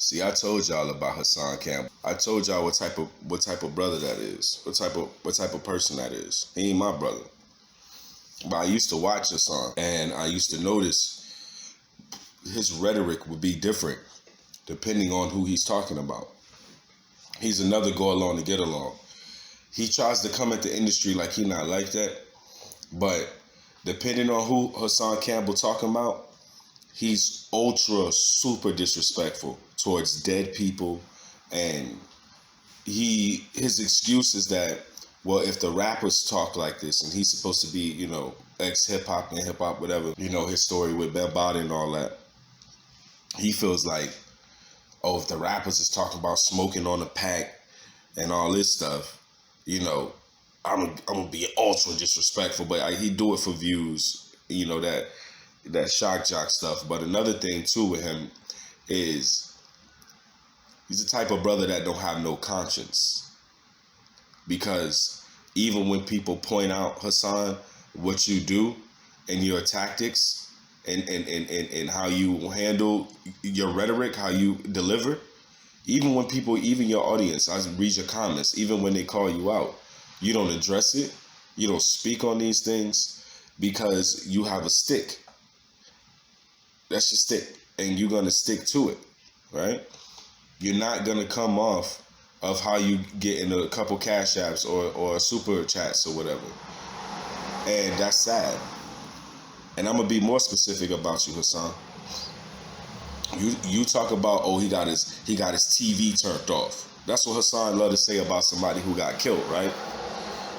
See, I told y'all about Hassan Campbell. I told y'all what type of brother that is. What type of person that is. He ain't my brother. But I used to watch Hassan, and I used to notice his rhetoric would be different depending on who he's talking about. He's another go along to get along. He tries to come at the industry like he not like that, but depending on who Hassan Campbell talking about, he's ultra super disrespectful towards dead people, and his excuse is that, well, if the rappers talk like this, and he's supposed to be, you know, ex-hip-hop and hip-hop, whatever, you know, his story with Bambaataa and all that, he feels like, oh, if the rappers is talking about smoking on the pack and all this stuff, you know, I'm gonna be ultra disrespectful, but he do it for views, you know, that shock jock stuff. But another thing too with him is he's the type of brother that don't have no conscience, because even when people point out, Hassan, what you do and your tactics and how you handle your rhetoric, how you deliver, even when people, even your audience, I read your comments, even when they call you out, you don't address it, you don't speak on these things because you have a stick. That's your stick, and you're gonna stick to it, right? You're not gonna come off of how you get in a couple cash apps or super chats or whatever, and that's sad. And I'm gonna be more specific about you, Hassan. You talk about, oh, he got his TV turned off. That's what Hassan love to say about somebody who got killed, right?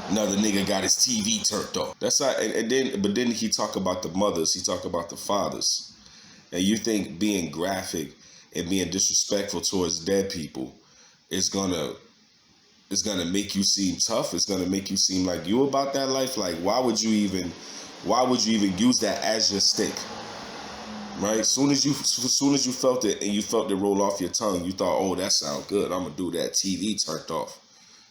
Another nigga got his TV turned off. That's not, but then he talk about the mothers, he talk about the fathers. And you think being graphic and being disrespectful towards dead people is gonna make you seem tough? It's gonna make you seem like you about that life? Like, why would you even use that as your stick? Right? As soon as you felt it and you felt it roll off your tongue, you thought, oh, that sounds good. I'm gonna do that. TV turned off.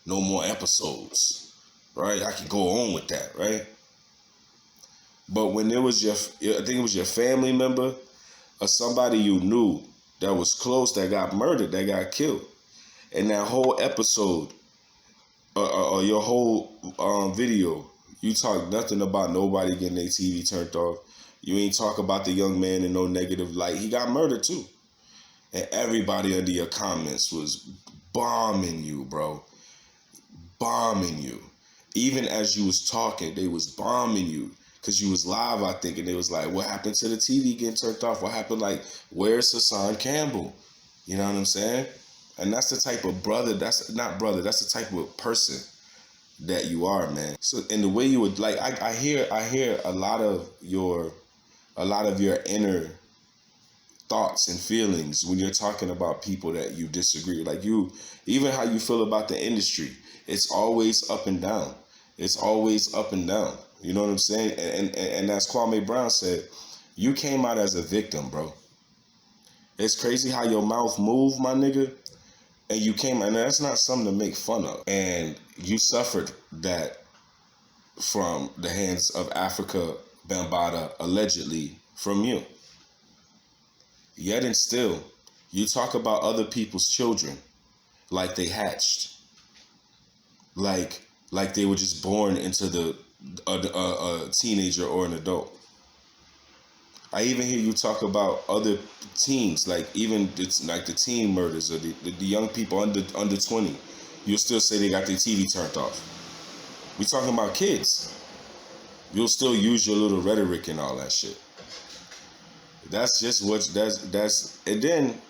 No more episodes. Right? I can go on with that, right? But when it was I think it was your family member or somebody you knew that was close that got murdered, that got killed, and that whole episode or your whole video, you talk nothing about nobody getting their TV turned off. You ain't talk about the young man in no negative light. He got murdered too. And everybody under your comments was bombing you, bro. Bombing you. Even as you was talking, they was bombing you. Because you was live, I think, and they was like, what happened to the TV getting turned off? What happened? Like, where's Hassan Campbell? You know what I'm saying? And that's the type of brother, that's not brother, that's the type of person that you are, man. So, and the way you would, like, I hear a lot of your inner thoughts and feelings when you're talking about people that you disagree. Like, even how you feel about the industry, it's always up and down. It's always up and down. You know what I'm saying? And as Kwame Brown said, you came out as a victim, bro. It's crazy how your mouth moved, my nigga. And you came, and that's not something to make fun of. And you suffered that from the hands of Africa Bambaataa, allegedly from you. Yet and still, you talk about other people's children like they hatched. Like they were just born into a teenager or an adult. I even hear you talk about other teens, like even like the teen murders or the young people under 20. You'll still say they got their TV turned off. We talking about kids. You'll still use your little rhetoric and all that shit. That's just that's and then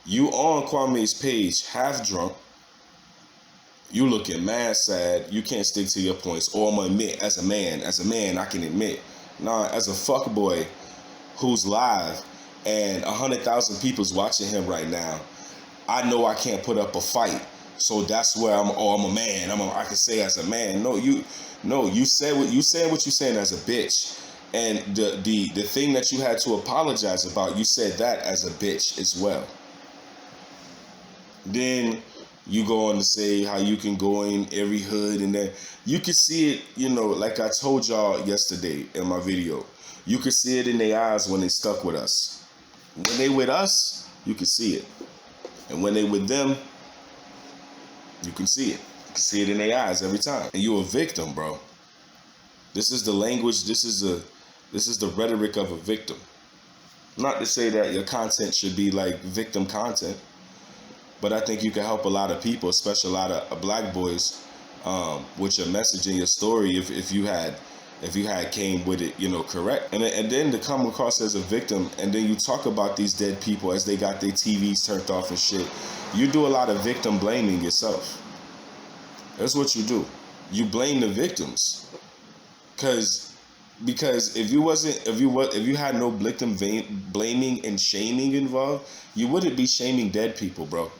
you on Kwame's page half drunk. You looking mad sad. You can't stick to your points. Or I'm gonna admit, as a man, I can admit. Nah, as a fuckboy who's live and 100,000 people's watching him right now, I know I can't put up a fight. So that's where I'm a man. I can say as a man. No, you said what you saying as a bitch. And the thing that you had to apologize about, you said that as a bitch as well. Then you go on to say how you can go in every hood, and then you can see it, you know, like I told y'all yesterday in my video. You can see it in their eyes when they stuck with us. When they with us, you can see it. And when they with them, you can see it. You can see it in their eyes every time. And you a victim, bro. This is the language, this is the rhetoric of a victim. Not to say that your content should be like victim content, but I think you can help a lot of people, especially a lot of black boys, with your message and your story if you had came with it, correct. And then to come across as a victim, and then you talk about these dead people as they got their TVs turned off and shit. You do a lot of victim blaming yourself. That's what you do. You blame the victims, because if you had no victim blaming and shaming involved, you wouldn't be shaming dead people, bro.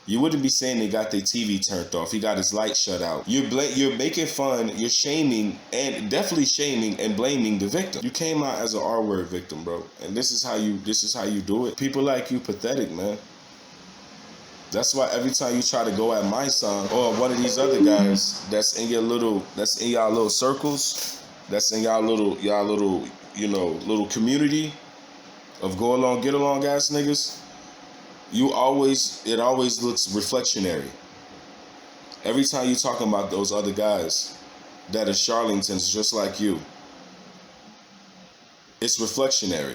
You wouldn't be saying they got their TV turned off. He got his light shut out. You're making fun. You're shaming, and definitely shaming and blaming the victim. You came out as an R-word victim, bro. And this is how you do it. People like you pathetic, man. That's why every time you try to go at my son or one of these other guys that's in y'all little circles, that's in y'all little little community of go along, get along ass niggas, it always looks reflectionary. Every time you talking about those other guys that are charlatans just like you, it's reflectionary.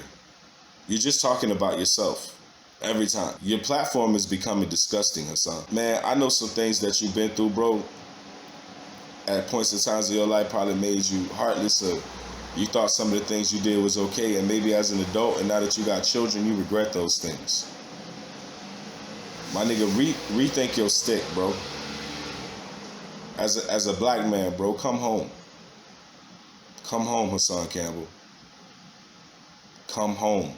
You're just talking about yourself every time. Your platform is becoming disgusting, Hassan. Man, I know some things that you've been through, bro, at points in times of your life probably made you heartless, or you thought some of the things you did was okay, and maybe as an adult, and now that you got children, you regret those things. My nigga, rethink your stick, bro. As a black man, bro, come home. Come home, Hassan Campbell. Come home.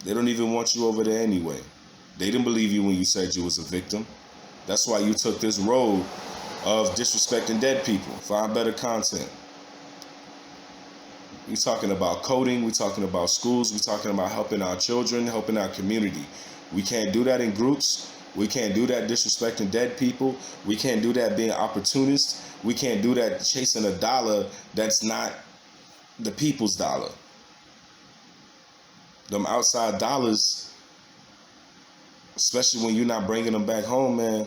They don't even want you over there anyway. They didn't believe you when you said you was a victim. That's why you took this road of disrespecting dead people. Find better content. We talking about coding. We talking about schools. We talking about helping our children, helping our community. We can't do that in groups. We can't do that disrespecting dead people. We can't do that being opportunists. We can't do that chasing a dollar that's not the people's dollar. Them outside dollars, especially when you're not bringing them back home, man.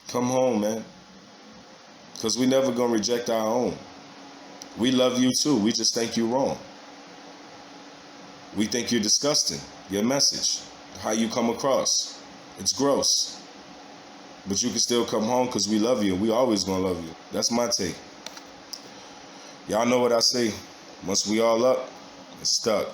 Come home, man. Because we never gonna reject our own. We love you too. We just think you wrong. We think you're disgusting. Your message, how you come across, it's gross. But you can still come home because we love you, and we always gonna love you. That's my take. Y'all know what I say. Once we all up, it's stuck.